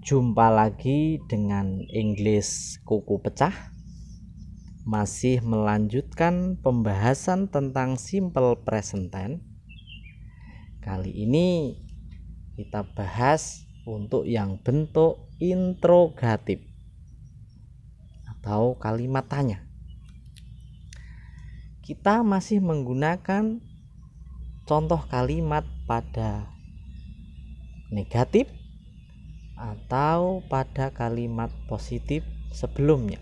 Jumpa lagi dengan English Kuku Pecah. Masih melanjutkan pembahasan tentang simple present tense. Kali ini kita bahas untuk yang bentuk interrogatif atau kalimat tanya. Kita masih menggunakan contoh kalimat pada negatif atau pada kalimat positif sebelumnya.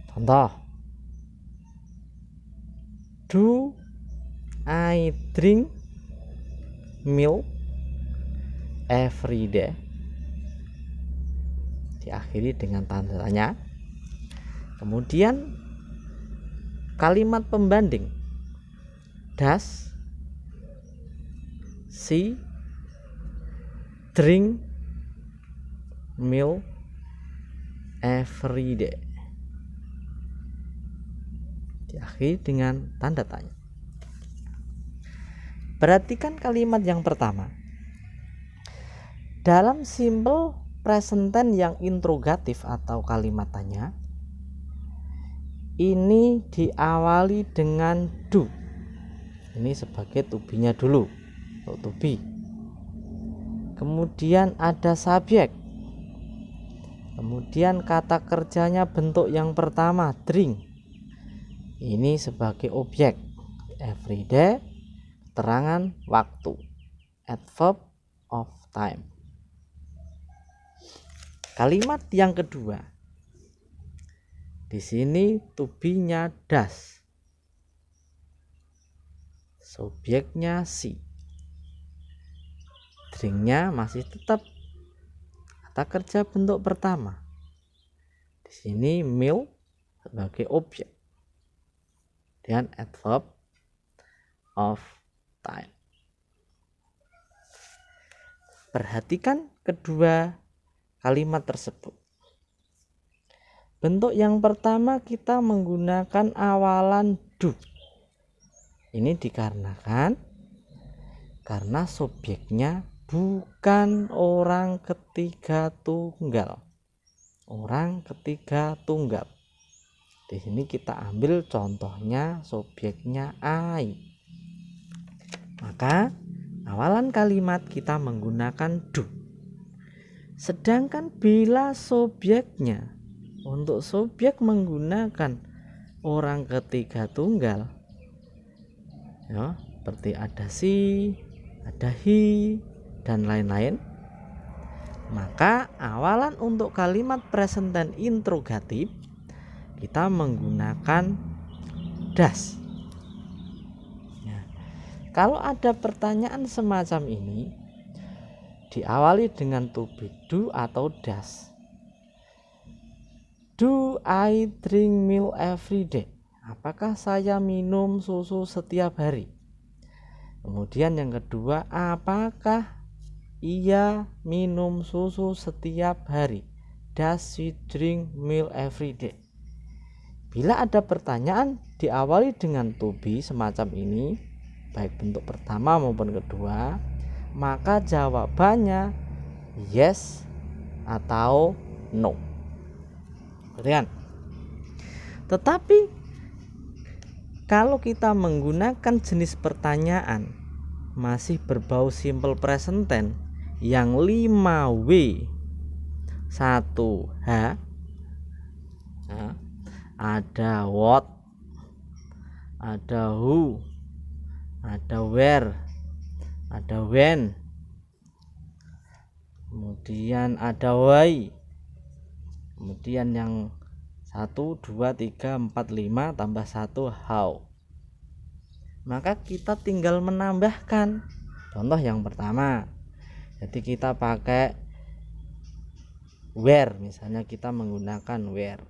Contoh, do I drink milk every day? Diakhiri dengan tanda tanya. Kemudian kalimat pembanding, does she drink milk every day? Diakhiri dengan tanda tanya. Perhatikan kalimat yang pertama. Dalam simple present tense yang interrogatif atau kalimat tanya, ini diawali dengan do. Ini sebagai to be-nya dulu, untuk to be. Kemudian ada subjek. Kemudian kata kerjanya bentuk yang pertama, drink. Ini sebagai objek. Everyday, keterangan waktu. Adverb of time. Kalimat yang kedua. Di sini to be-nya does. Subjeknya she. Drinknya masih tetap kata kerja bentuk pertama. Di sini milk sebagai objek dan adverb of time. Perhatikan kedua kalimat tersebut. Bentuk yang pertama kita menggunakan awalan do. Ini dikarenakan karena subjeknya bukan orang ketiga tunggal. Orang ketiga tunggal. Di sini kita ambil contohnya subjeknya I. Maka awalan kalimat kita menggunakan do. Sedangkan bila subjeknya untuk subjek menggunakan orang ketiga tunggal, ya, seperti ada she, ada he, dan lain-lain, maka awalan untuk kalimat present tense interrogatif kita menggunakan does. Ya. Kalau ada pertanyaan semacam ini diawali dengan to be, do atau does. Do I drink milk every day? Apakah saya minum susu setiap hari? Kemudian yang kedua, apakah ia minum susu setiap hari? Does she drink milk every day? Bila ada pertanyaan diawali dengan to be semacam ini, baik bentuk pertama maupun kedua, maka jawabannya yes atau no. Perhatikan. Tetapi kalau kita menggunakan jenis pertanyaan masih berbau simple present tense yang 5W 1H, ada what, ada who, ada where, ada when, kemudian ada why, kemudian yang 1, 2, 3, 4, 5 tambah 1 how. Maka kita tinggal menambahkan. Contoh yang pertama, jadi kita pakai where, misalnya kita menggunakan where,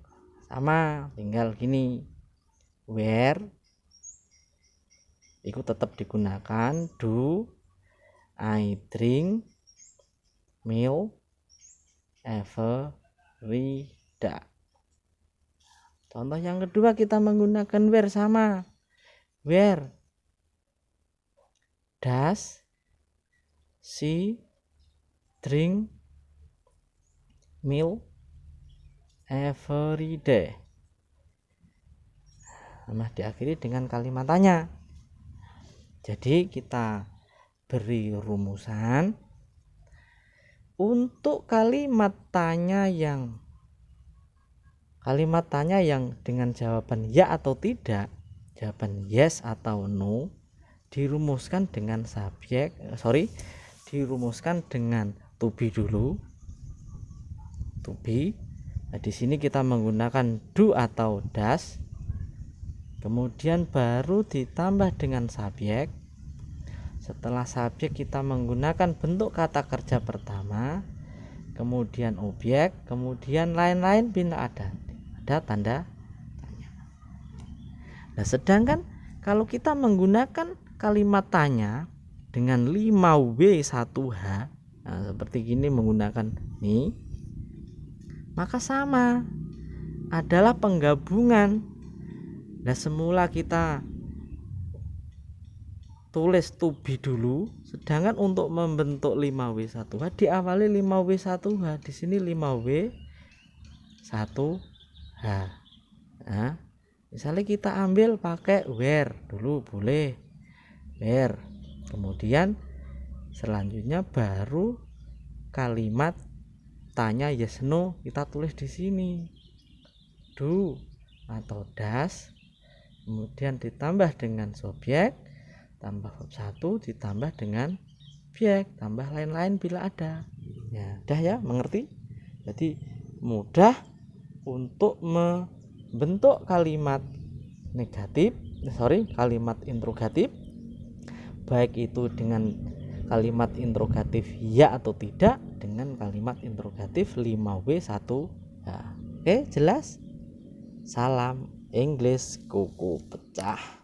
sama tinggal gini, where itu tetap digunakan do I drink milk every day. Contoh yang kedua kita menggunakan where, sama where does she drink meal every day. Nah, diakhiri dengan kalimat tanya. Jadi kita beri rumusan untuk kalimat tanya yang dengan jawaban ya atau tidak, jawaban yes atau no, dirumuskan dengan to be dulu. To be. Nah, di sini kita menggunakan do atau does. Kemudian baru ditambah dengan subjek. Setelah subjek kita menggunakan bentuk kata kerja pertama, kemudian objek, kemudian lain-lain bila ada tanda tanya. Nah, sedangkan kalau kita menggunakan kalimat tanya dengan 5W1H, nah, seperti gini menggunakan ini, maka sama, adalah penggabungan. Nah, semula kita tulis to be dulu, sedangkan untuk membentuk 5W1H diawali 5W1H. Di sini 5W1H. Nah, misalnya kita ambil pakai where dulu, boleh where. Kemudian selanjutnya baru kalimat tanya yes no kita tulis di sini, do atau does, kemudian ditambah dengan subjek, tambah verb 1, ditambah dengan objek, tambah lain-lain bila ada. Ya, udah ya, mengerti? Jadi mudah untuk membentuk kalimat kalimat interrogatif, baik itu dengan kalimat interrogatif ya atau tidak, dengan kalimat interrogatif 5W1H. Oke, jelas? Salam English kuku pecah.